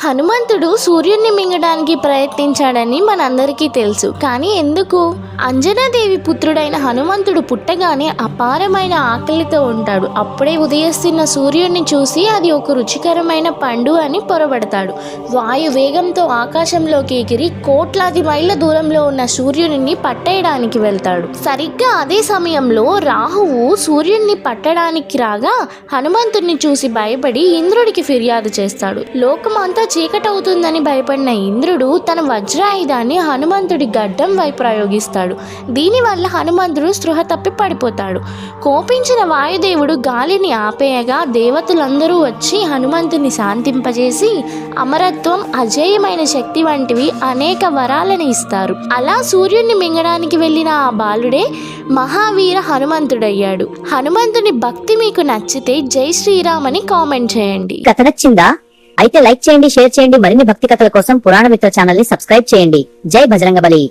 హనుమంతుడు సూర్యుడిని మింగడానికి ప్రయత్నించాడని మనందరికీ తెలుసు. కానీ ఎందుకు? అంజనాదేవి పుత్రుడైన హనుమంతుడు పుట్టగానే అపారమైన ఆకలితో ఉంటాడు. అప్పుడే ఉదయిస్తున్న సూర్యుడిని చూసి అది ఒక రుచికరమైన పండు అని పొరబడతాడు. వాయు వేగంతో ఆకాశంలోకి ఎగిరి కోట్లాది మైళ్ళ దూరంలో ఉన్న సూర్యుడిని పట్టేయడానికి వెళ్తాడు. సరిగ్గా అదే సమయంలో రాహువు సూర్యుడిని పట్టడానికి రాగా హనుమంతుడిని చూసి భయపడి ఇంద్రుడికి ఫిర్యాదు చేస్తాడు. లోకమంతా చీకటవుతుందని భయపడిన ఇంద్రుడు తన వజ్రాయుధాన్ని హనుమంతుడి గడ్డం వైపు ప్రయోగిస్తాడు. దీనివల్ల హనుమంతుడు స్పృహ తప్పి పడిపోతాడు. కోపించిన వాయుదేవుడు గాలిని ఆపేయగా దేవతలందరూ వచ్చి హనుమంతుని శాంతింపజేసి అమరత్వం, అజేయమైన శక్తి వంటివి అనేక వరాలను ఇస్తారు. అలా సూర్యుడిని మింగడానికి వెళ్ళిన ఆ బాలుడే మహావీర హనుమంతుడయ్యాడు. హనుమంతుని భక్తి మీకు నచ్చితే జై శ్రీరామ్ అని కామెంట్ చేయండి. కథ నచ్చిందా? అయితే లైక్ చేయండి, షేర్ చేయండి. మరిన్ని భక్తి కథల కోసం పురాణ మిత్ర ఛానల్ ని సబ్స్క్రైబ్ చేయండి. జై బజరంగబలి.